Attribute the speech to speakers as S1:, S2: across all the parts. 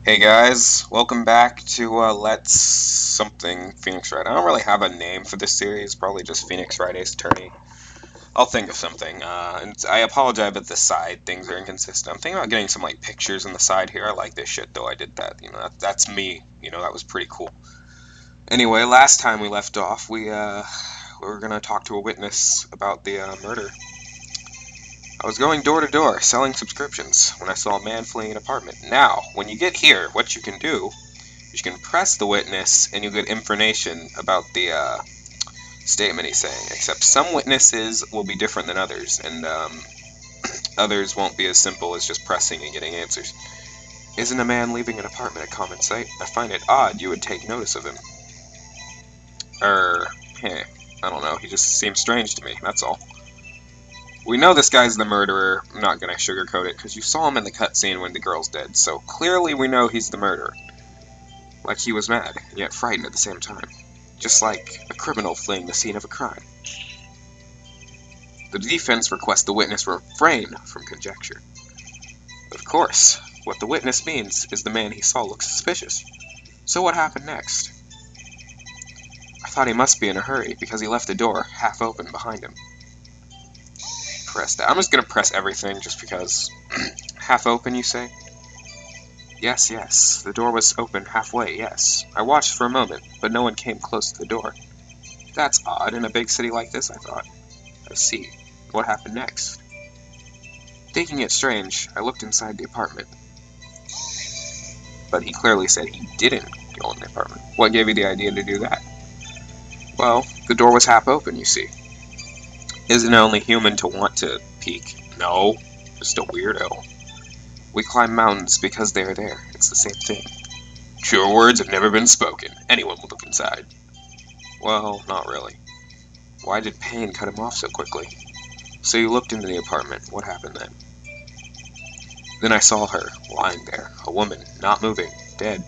S1: Hey guys, welcome back to Let's something Phoenix Wright. I don't really have a name for this series, probably just Phoenix Wright Ace Attorney. I'll think of something. And I apologize if the side things are inconsistent. I'm thinking about getting some like pictures on the side here. I like this shit though. I did that. That's me. That was pretty cool. Anyway, last time we left off, we were gonna talk to a witness about the murder. I was going door to door selling subscriptions when I saw a man fleeing an apartment. Now, when you get here, what you can do, you can press the witness and you get information about the statement he's saying. Except some witnesses will be different than others, and others won't be as simple as just pressing and getting answers. Isn't a man leaving an apartment a common sight? I find it odd you would take notice of him. Er, heh, I don't know. He just seems strange to me, that's all. We know this guy's the murderer. I'm not gonna sugarcoat it, because you saw him in the cutscene when the girl's dead, so clearly we know he's the murderer. Like he was mad, and yet frightened at the same time. Just like a criminal fleeing the scene of a crime. The defense requests the witness refrain from conjecture. Of course, what the witness means is the man he saw looks suspicious. So what happened next? I thought he must be in a hurry because he left the door half open behind him. Press that. I'm just gonna press everything just because. Half open, you say? Yes, yes. The door was open halfway, yes. I watched for a moment, but no one came close to the door. That's odd in a big city like this, I thought. I see. What happened next? Thinking it strange, I looked inside the apartment. But he clearly said he didn't go in the apartment. What gave you the idea to do that? Well, the door was half open, you see. Isn't it only human to want to peek? No, just a weirdo. We climb mountains because they are there. It's the same thing. Truer words have never been spoken. Anyone would look inside. Well, not really. Why did pain cut him off so quickly? So you looked into the apartment. What happened then? Then I saw her, lying there, a woman, not moving, dead.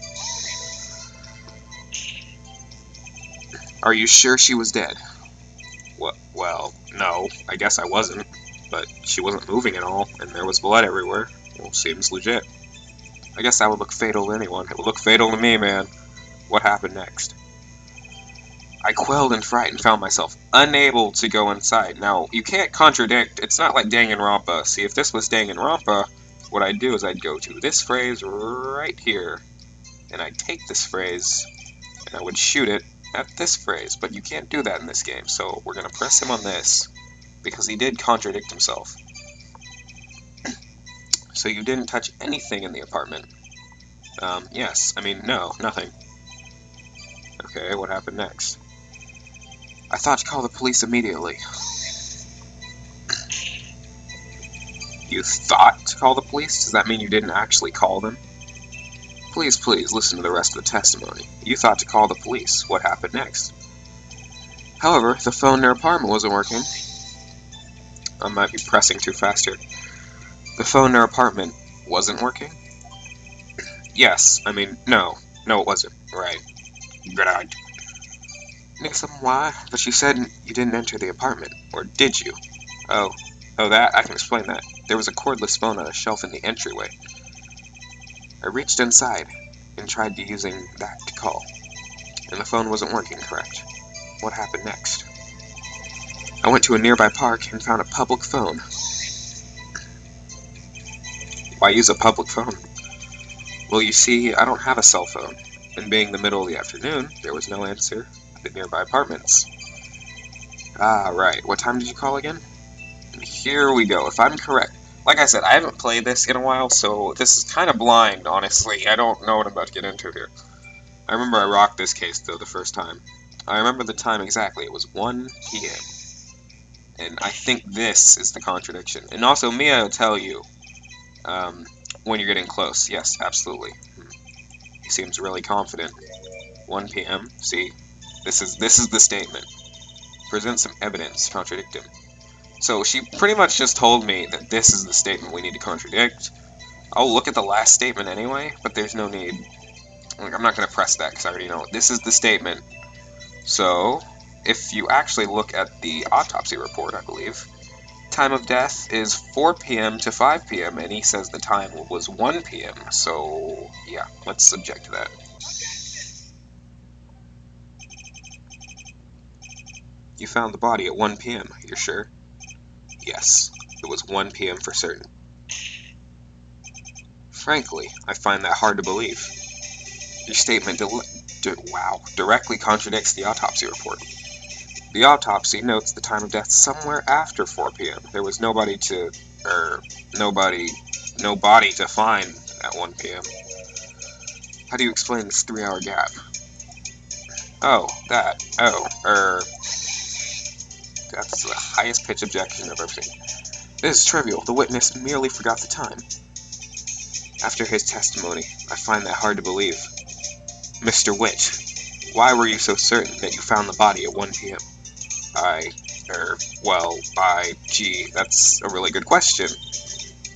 S1: Are you sure she was dead? Well, no, I guess I wasn't. But she wasn't moving at all, and there was blood everywhere. Well, seems legit. I guess that would look fatal to anyone. It would look fatal to me, man. What happened next? I quelled in fright and found myself unable to go inside. Now, you can't contradict. It's not like Danganronpa. See, if this was Danganronpa, what I'd do is I'd go to this phrase right here, and I'd take this phrase, and I would shoot it at this phrase. But you can't do that in this game, so we're going to press him on this, because he did contradict himself. So you didn't touch anything in the apartment? Yes. I mean, no, nothing. Okay, what happened next? I thought to call the police immediately. You thought to call the police? Does that mean you didn't actually call them? Please, please, listen to the rest of the testimony. You thought to call the police. What happened next? However, the phone in their apartment wasn't working. I might be pressing too fast here. The phone in their apartment wasn't working? Yes, I mean, no. No, it wasn't. Right. Right. Nixon, why? But you said you didn't enter the apartment. Or did you? Oh. Oh, that? I can explain that. There was a cordless phone on a shelf in the entryway. I reached inside and tried using that to call. And the phone wasn't working, correct? What happened next? I went to a nearby park and found a public phone. Why use a public phone? Well, you see, I don't have a cell phone. And being the middle of the afternoon, there was no answer at the nearby apartments. Ah, right. What time did you call again? And here we go. If I'm correct. Like I said, I haven't played this in a while, so this is kind of blind, honestly. I don't know what I'm about to get into here. I remember I rocked this case, though, the first time. I remember the time exactly. It was 1 p.m. And I think this is the contradiction. And also, Mia will tell you when you're getting close. Yes, absolutely. He seems really confident. 1 p.m. See, this is the statement. Present some evidence to contradict him. So she pretty much just told me that this is the statement we need to contradict. I'll look at the last statement anyway, but there's no need. Like, I'm not going to press that because I already know. This is the statement. So, if you actually look at the autopsy report, I believe, Time of death is 4 p.m. to 5 p.m. and he says the time was 1 p.m. So, yeah, let's subject to that. You found the body at 1 p.m., you're sure? Yes, it was 1 p.m. for certain. Frankly, I find that hard to believe. Your statement directly contradicts the autopsy report. The autopsy notes the time of death somewhere after 4 p.m. There was no body to find at 1 p.m. How do you explain this 3-hour gap? Oh, that. That's the highest pitch objection I've ever seen. This is trivial. The witness merely forgot the time. After his testimony, I find that hard to believe. Mr. Witt, why were you so certain that you found the body at 1 p.m.? Gee, that's a really good question.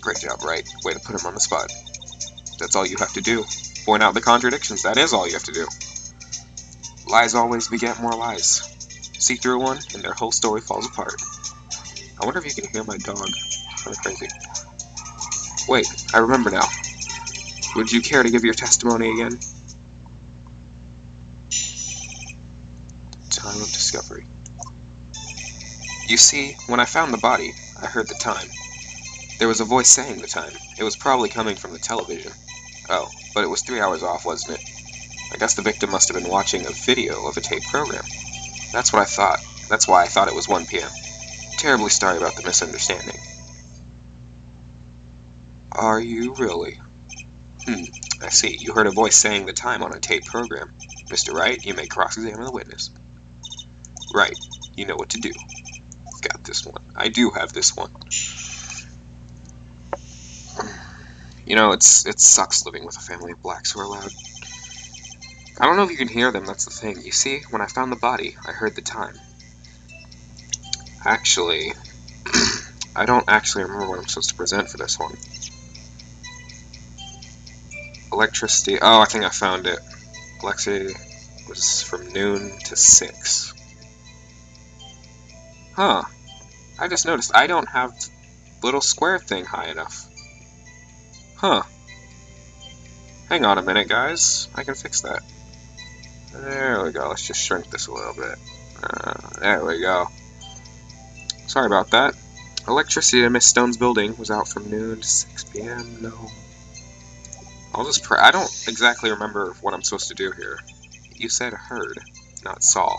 S1: Great job, Wright. Way to put him on the spot. That's all you have to do. Point out the contradictions. That is all you have to do. Lies always beget more lies. See through one, and their whole story falls apart. I wonder if you can hear my dog. It's kind of crazy. Wait, I remember now. Would you care to give your testimony again? Time of discovery. You see, when I found the body, I heard the time. There was a voice saying the time. It was probably coming from the television. Oh, but it was 3 hours off, wasn't it? I guess the victim must have been watching a video of a tape program. That's what I thought. That's why I thought it was 1 p.m. Terribly sorry about the misunderstanding. Are you really? I see. You heard a voice saying the time on a tape program. Mr. Wright, you may cross-examine the witness. Right. You know what to do. Got this one. I do have this one. You know, it sucks living with a family of blacks who are loud. I don't know if you can hear them, that's the thing. You see, when I found the body, I heard the time. Actually, I don't actually remember what I'm supposed to present for this one. Electricity. Oh, I think I found it. Electricity was from noon to 6. Huh. I just noticed I don't have the little square thing high enough. Huh. Hang on a minute, guys. I can fix that. There we go. Let's just shrink this a little bit. There we go. Sorry about that. Electricity in Miss Stone's building was out from noon to 6 p.m. No. I'll just pray. I don't exactly remember what I'm supposed to do here. You said heard, not saw.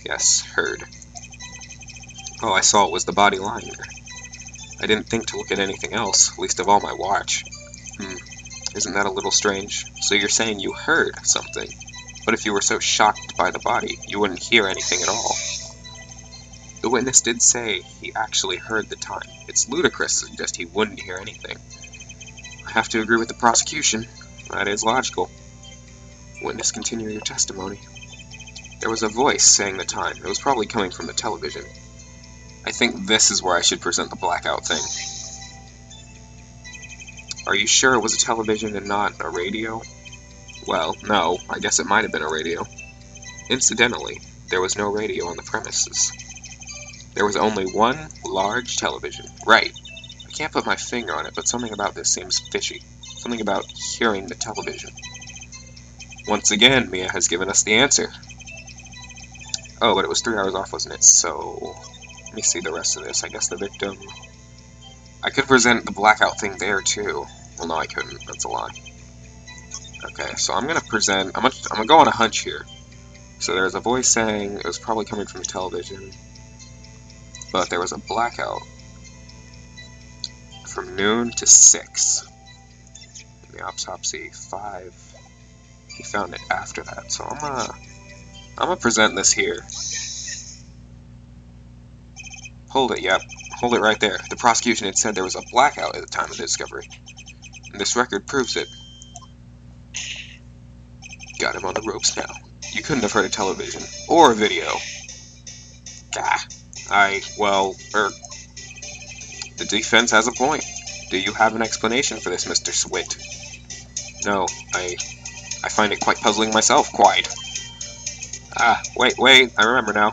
S1: Yes, heard. All I saw was the body lying there. I didn't think to look at anything else, least of all my watch. Isn't that a little strange? So you're saying you heard something, but if you were so shocked by the body, you wouldn't hear anything at all. The witness did say he actually heard the time. It's ludicrous to suggest he wouldn't hear anything. I have to agree with the prosecution. That is logical. Witness, continue your testimony. There was a voice saying the time. It was probably coming from the television. I think this is where I should present the blackout thing. Are you sure it was a television and not a radio? Well, no, I guess it might have been a radio. Incidentally, there was no radio on the premises. There was only one large television. Right. I can't put my finger on it, but something about this seems fishy. Something about hearing the television. Once again, Mia has given us the answer. Oh, but it was 3 hours off, wasn't it? So, let me see the rest of this. I guess the victim... I could present the blackout thing there, too. Well, no, I couldn't. That's a lie. Okay, so I'm gonna present... I'm gonna go on a hunch here. So there's a voice saying it was probably coming from the television, but there was a blackout from noon to 6. In the autopsy, 5. He found it after that. So I'm gonna present this here. Hold it, yep. Hold it right there. The prosecution had said there was a blackout at the time of the discovery. And this record proves it. Got him on the ropes now. You couldn't have heard a television. Or a video. Gah. The defense has a point. Do you have an explanation for this, Mr. Swit? No, I find it quite puzzling myself, quite. Wait, I remember now.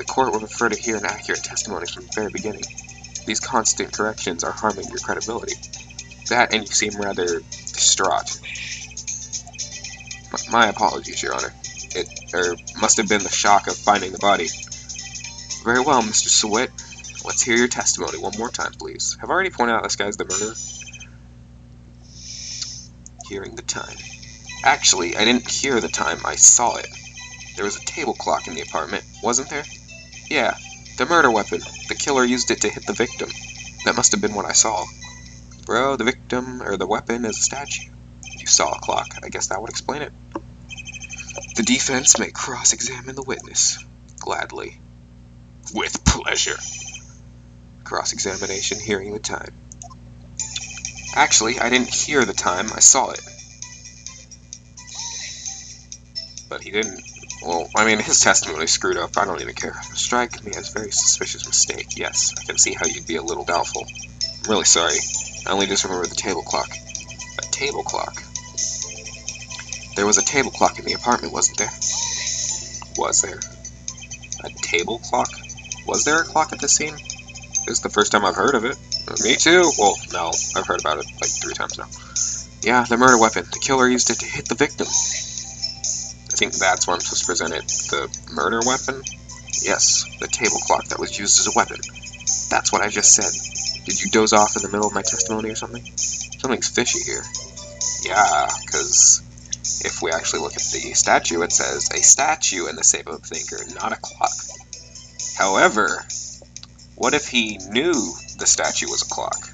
S1: The court will prefer to hear an accurate testimony from the very beginning. These constant corrections are harming your credibility. That, and you seem rather distraught. My apologies, Your Honor. It must have been the shock of finding the body. Very well, Mr. Sweat. Let's hear your testimony one more time, please. Have I already pointed out this guy's the murderer? Hearing the time. Actually, I didn't hear the time, I saw it. There was a table clock in the apartment, wasn't there? Yeah, the murder weapon. The killer used it to hit the victim. That must have been what I saw. Bro, the victim, or the weapon, is a statue. You saw a clock. I guess that would explain it. The defense may cross-examine the witness. Gladly. With pleasure. Cross-examination, hearing the time. Actually, I didn't hear the time, I saw it. But he didn't. Well, I mean, his testimony screwed up. I don't even care. Strike me as a very suspicious mistake. Yes, I can see how you'd be a little doubtful. I'm really sorry. I only just remember the table clock. A table clock? There was a table clock in the apartment, wasn't there? Was there? A table clock? Was there a clock at the scene? This is the first time I've heard of it. Me too. Well, no, I've heard about it like 3 times now. Yeah, the murder weapon. The killer used it to hit the victim. I think that's what I'm supposed to present it. The murder weapon? Yes, the table clock that was used as a weapon. That's what I just said. Did you doze off in the middle of my testimony or something? Something's fishy here. Yeah, because if we actually look at the statue, it says a statue in the shape of a thinker, not a clock. However, what if he knew the statue was a clock?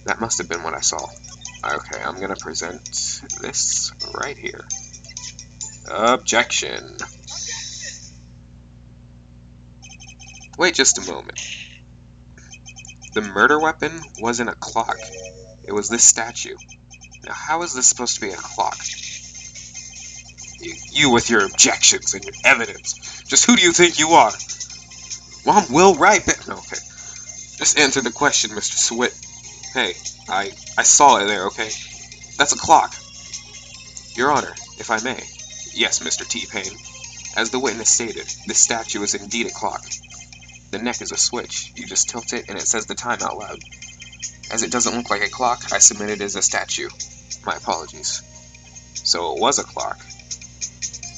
S1: That must have been what I saw. Okay, I'm gonna present this right here. Objection. Wait just a moment. The murder weapon wasn't a clock. It was this statue. Now, how is this supposed to be a clock? You with your objections and your evidence. Just who do you think you are? Well, I'm Will Wright. No, okay. Just answer the question, Mr. Swit. Hey, I saw it there, okay? That's a clock. Your Honor, if I may. Yes, Mr. T-Pain. As the witness stated, this statue is indeed a clock. The neck is a switch. You just tilt it and it says the time out loud. As it doesn't look like a clock, I submit it as a statue. My apologies. So it was a clock.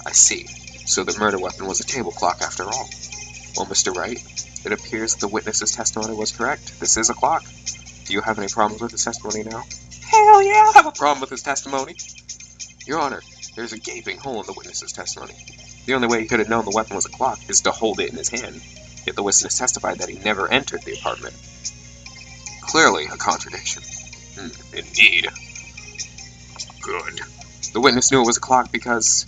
S1: I see. So the murder weapon was a table clock after all. Well, Mr. Wright, it appears the witness's testimony was correct. This is a clock. Do you have any problems with his testimony now? Hell yeah, I have a problem with his testimony. Your Honor, there's a gaping hole in the witness's testimony. The only way he could have known the weapon was a clock is to hold it in his hand. Yet the witness testified that he never entered the apartment. Clearly a contradiction. Indeed. Good. The witness knew it was a clock because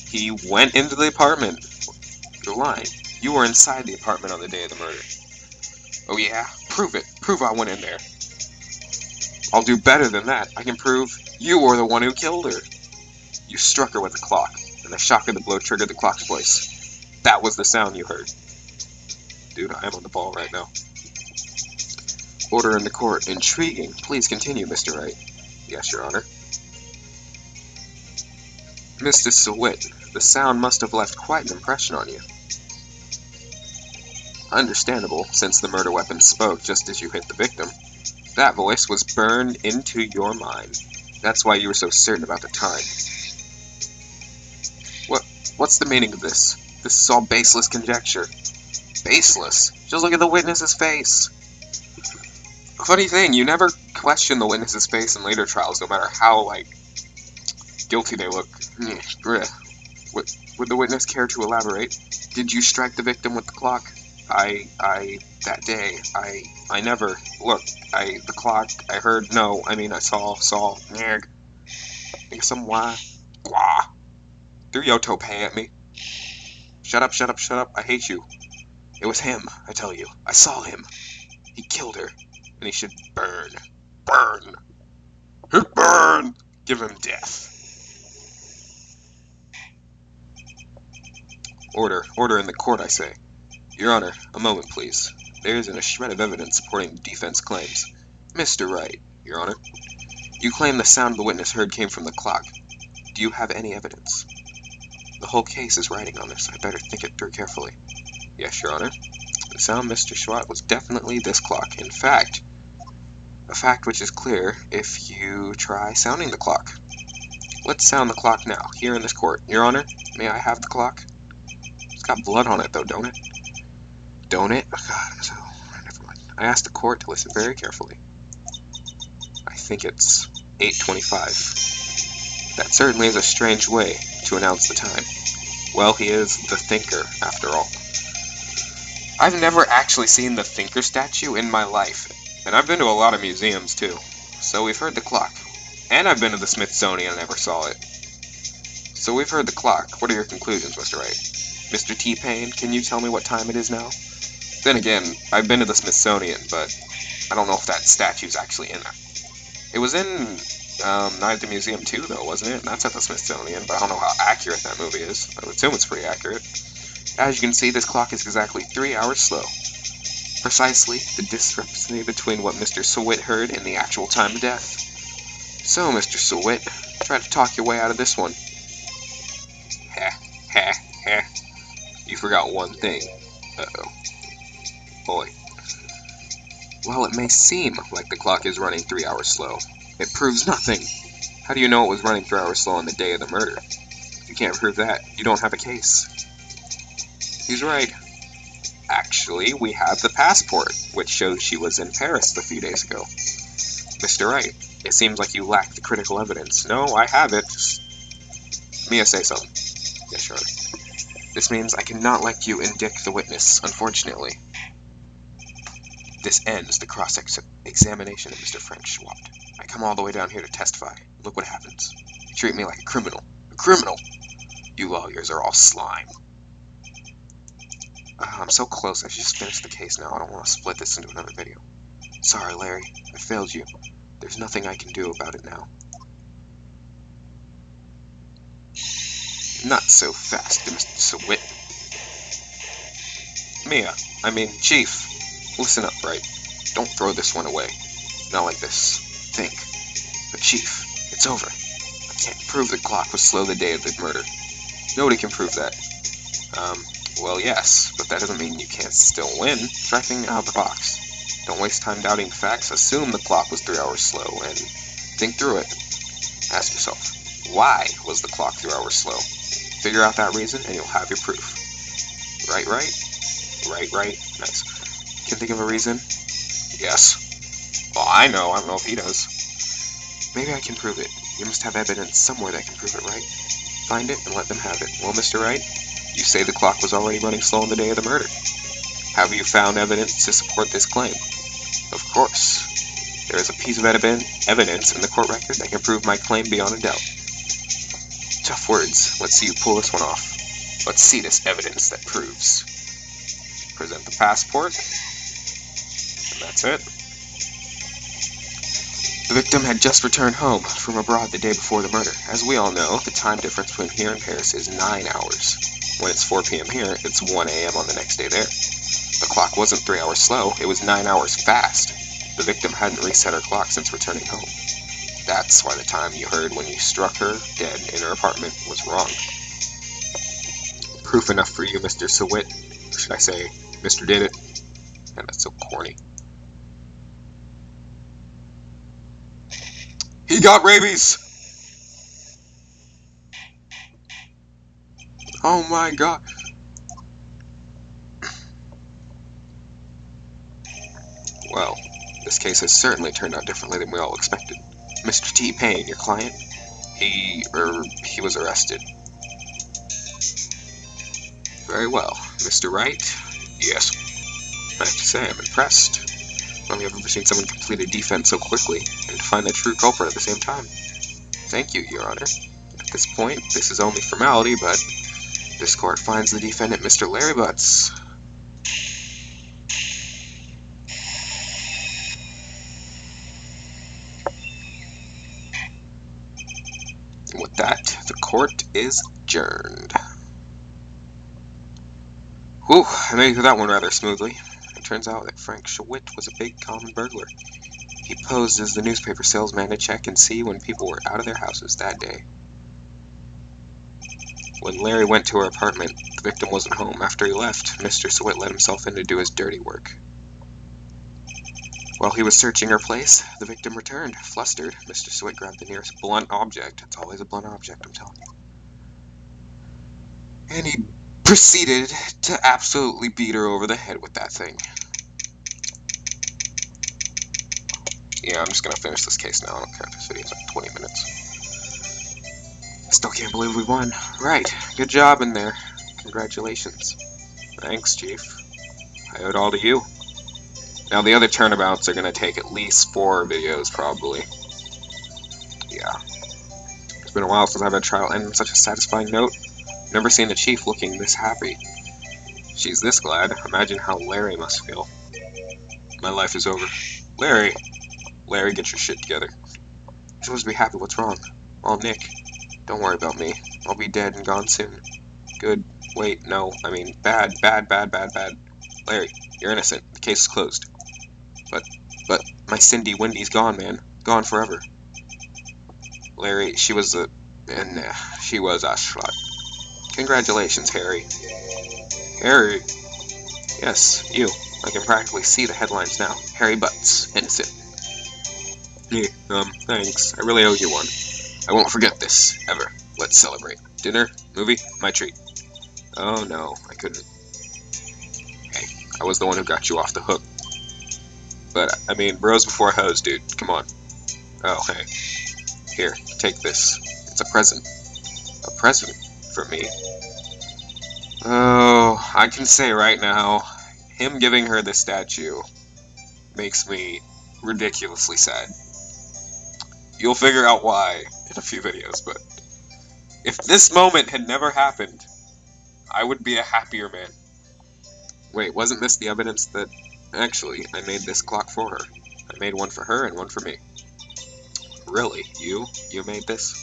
S1: he went into the apartment. You're lying. You were inside the apartment on the day of the murder. Oh yeah? Prove it. Prove I went in there. I'll do better than that. I can prove you were the one who killed her. You struck her with a clock, and the shock of the blow triggered the clock's voice. That was the sound you heard. Dude, I am on the ball right now. Order in the court. Intriguing. Please continue, Mr. Wright. Yes, Your Honor. Mr. Sewit, the sound must have left quite an impression on you. Understandable, since the murder weapon spoke just as you hit the victim. That voice was burned into your mind. That's why you were so certain about the time. What's the meaning of this? This is all baseless conjecture. Baseless? Just look at the witness's face. Funny thing, you never question the witness's face in later trials, no matter how, guilty they look. Would the witness care to elaborate? Did you strike the victim with the clock? That day, I never, look, the clock, I heard, no, I mean, I saw, nag. Think some why? Blah. Threw your tope at me. Shut up, I hate you. It was him, I tell you. I saw him. He killed her, and he should burn. Burn! Burn! Give him death. Order in the court, I say. Your Honor, a moment, please. There isn't a shred of evidence supporting the defense claims. Mr. Wright, Your Honor. You claim the sound the witness heard came from the clock. Do you have any evidence? The whole case is riding on this. I better think it through carefully. Yes, Your Honor. The sound Mr. Schwat was definitely this clock. In fact, a fact which is clear if you try sounding the clock. Let's sound the clock now, here in this court. Your Honor, may I have the clock? It's got blood on it, though, don't it? Don't it? Oh, God, so, never mind. I asked the court to listen very carefully. I think it's 8:25. That certainly is a strange way to announce the time. Well, he is the thinker, after all. I've never actually seen the thinker statue in my life, and I've been to a lot of museums, too. So we've heard the clock. And I've been to the Smithsonian and never saw it. So we've heard the clock. What are your conclusions, Mr. Wright? Mr. T-Pain, can you tell me what time it is now? Then again, I've been to the Smithsonian, but I don't know if that statue's actually in there. It was in Night at the Museum 2, though, wasn't it? That's at the Smithsonian, but I don't know how accurate that movie is. I would assume it's pretty accurate. As you can see, this clock is exactly 3 hours slow. Precisely the discrepancy between what Mr. Sewit heard and the actual time of death. So, Mr. Sewit, try to talk your way out of this one. Ha, ha, ha. You forgot one thing. Uh-oh. Boy. While it may seem like the clock is running 3 hours slow, it proves nothing. How do you know it was running 3 hours slow on the day of the murder? If you can't prove that, you don't have a case. He's right. Actually, we have the passport, which shows she was in Paris a few days ago. Mr. Wright, it seems like you lack the critical evidence. No, I have it. Mia, say something. Yes, Your Honor. This means I cannot let you indict the witness, unfortunately. This ends the cross-examination of Mr. Frank Schwat. I come all the way down here to testify. Look what happens. You treat me like a criminal. A criminal! You lawyers are all slime. I'm so close. I should just finish the case now. I don't want to split this into another video. Sorry, Larry. I failed you. There's nothing I can do about it now. Not so fast, Mr. Sewit. Chief. Listen up, Wright. Don't throw this one away. Not like this. Think. But Chief, it's over. I can't prove the clock was slow the day of the murder. Nobody can prove that. Well, yes, but that doesn't mean you can't still win. Try thinking out of the box. Don't waste time doubting the facts. Assume the clock was 3 hours slow, and think through it. Ask yourself, why was the clock 3 hours slow? Figure out that reason, and you'll have your proof. Right? Right. Nice. Can think of a reason? Yes. Well, I don't know if he does. Maybe I can prove it. You must have evidence somewhere that can prove it, right? Find it and let them have it. Well, Mr. Wright, you say the clock was already running slow on the day of the murder. Have you found evidence to support this claim? Of course. There is a piece of evidence in the court record that can prove my claim beyond a doubt. Tough words. Let's see you pull this one off. Let's see this evidence that proves. Present the passport. And that's it. The victim had just returned home from abroad the day before the murder. As we all know, the time difference between here and Paris is 9 hours. When it's 4 p.m. here, it's 1 a.m. on the next day there. The clock wasn't 3 hours slow, it was 9 hours fast. The victim hadn't reset her clock since returning home. That's why the time you heard when you struck her dead in her apartment was wrong. Proof enough for you, Mr. Sewit. Or should I say, Mr. Did It? And that's so corny. He got rabies! Oh my god. Well, this case has certainly turned out differently than we all expected. Mr. T-Pain, your client, he was arrested. Very well. Mr. Wright? Yes. I have to say, I'm impressed. I don't think I've ever seen someone complete a defense so quickly, and to find the true culprit at the same time. Thank you, Your Honor. At this point, this is only formality, but this court finds the defendant Mr. Larry Butts. With that, the court is adjourned. Whew, I made it through that one rather smoothly. It turns out that Frank Schwit was a big common burglar. He posed as the newspaper salesman to check and see when people were out of their houses that day. When Larry went to her apartment, the victim wasn't home. After he left, Mr. Sweat let himself in to do his dirty work. While he was searching her place, the victim returned. Flustered, Mr. Sweat grabbed the nearest blunt object. It's always a blunt object, I'm telling you. And he proceeded to absolutely beat her over the head with that thing. Yeah, I'm just gonna finish this case now. I don't care if this video's like 20 minutes. I still can't believe we won. Right, good job in there. Congratulations. Thanks, Chief. I owe it all to you. Now the other turnabouts are gonna take at least 4 videos, probably. Yeah. It's been a while since I've had a trial end on such a satisfying note. Never seen the Chief looking this happy. She's this glad. Imagine how Larry must feel. My life is over. Larry! Larry, get your shit together. You're supposed to be happy. What's wrong? Oh, Nick. Don't worry about me. I'll be dead and gone soon. Good. Wait, no. I mean, bad. Larry, you're innocent. The case is closed. But my Cindy Wendy's gone, man. Gone forever. Larry, she was a slut. Congratulations, Harry. Harry? Yes, you. I can practically see the headlines now. Harry Butts, innocent. Thanks. I really owe you one. I won't forget this, ever. Let's celebrate. Dinner? Movie? My treat. Oh no, I couldn't. Hey, I was the one who got you off the hook. But, I mean, bros before hoes, dude. Come on. Oh, hey. Here, take this. It's a present. A present? For me? Oh, I can say right now, him giving her the statue makes me ridiculously sad. You'll figure out why in a few videos, but if this moment had never happened, I would be a happier man. Wait, wasn't this the evidence that... Actually, I made this clock for her. I made one for her and one for me. Really? You? You made this?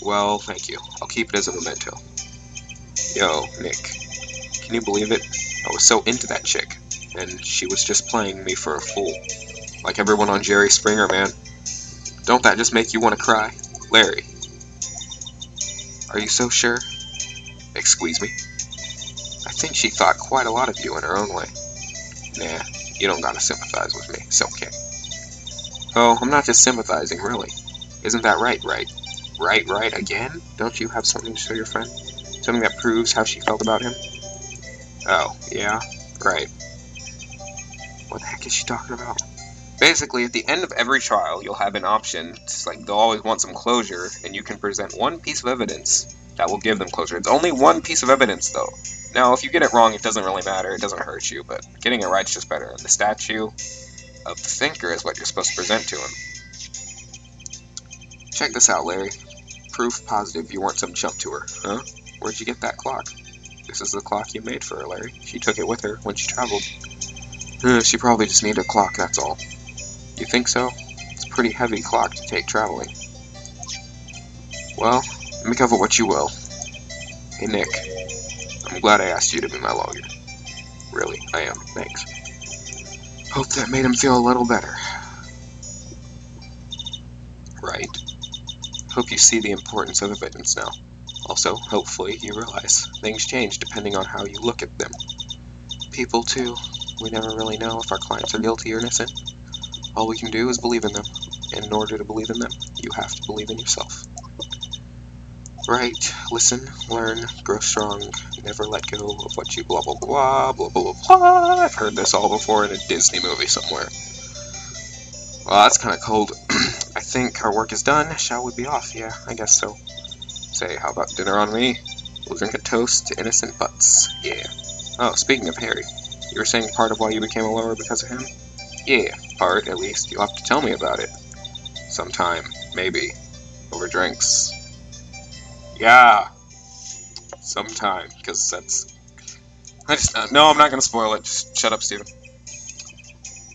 S1: Well, thank you. I'll keep it as a memento. Yo, Nick. Can you believe it? I was so into that chick, and she was just playing me for a fool. Like everyone on Jerry Springer, man. Don't that just make you want to cry? Larry. Are you so sure? Excuse me? I think she thought quite a lot of you in her own way. Nah, you don't gotta sympathize with me. It's okay. Oh, I'm not just sympathizing, really. Isn't that right, Wright? Right, again? Don't you have something to show your friend? Something that proves how she felt about him? Oh, yeah? Right. What the heck is she talking about? Basically, at the end of every trial, you'll have an option. It's like they'll always want some closure, and you can present one piece of evidence that will give them closure. It's only one piece of evidence, though. Now, if you get it wrong, it doesn't really matter. It doesn't hurt you, but getting it right's just better. And the statue of the thinker is what you're supposed to present to him. Check this out, Larry. Proof positive you weren't some chump to her, huh? Where'd you get that clock? This is the clock you made for her, Larry. She took it with her when she traveled. She probably just needed a clock, that's all. You think so? It's a pretty heavy clock to take traveling. Well, make of it what you will. Hey, Nick. I'm glad I asked you to be my lawyer. Really, I am. Thanks. Hope that made him feel a little better. Right. Hope you see the importance of evidence now. Also, hopefully, you realize things change depending on how you look at them. People, too. We never really know if our clients are guilty or innocent. All we can do is believe in them. And in order to believe in them, you have to believe in yourself. Right, listen, learn, grow strong, never let go of what you blah blah blah, blah blah blah blah. I've heard this all before in a Disney movie somewhere. Well, that's kind of cold. I think our work is done. Shall we be off? Yeah, I guess so. Say, how about dinner on me? We'll drink a toast to innocent butts. Yeah. Oh, speaking of Harry, you were saying part of why you became a lover because of him? Yeah, part, at least. You'll have to tell me about it. Sometime, maybe. Over drinks. Yeah. Sometime, because that's... No, I'm not going to spoil it. Just shut up, Steven.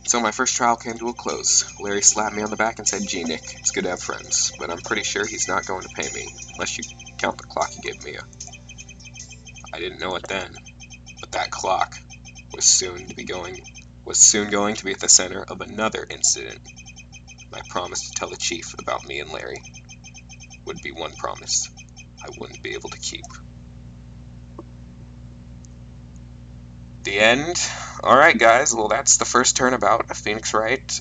S1: So my first trial came to a close. Larry slapped me on the back and said, "Gee, Nick, it's good to have friends, but I'm pretty sure he's not going to pay me, unless you count the clock he gave Mia." I didn't know it then, but that clock was soon going to be at the center of another incident. My promise to tell the chief about me and Larry would be one promise. I wouldn't be able to keep. The end. Alright, guys, well, that's the first Turnabout of Phoenix Wright.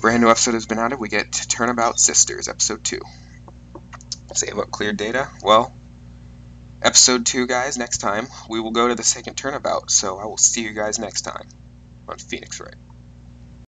S1: Brand new episode has been added. We get Turnabout Sisters, episode 2. Save up cleared data. Well, episode 2, guys, next time we will go to the second Turnabout, so I will see you guys next time on Phoenix Wright.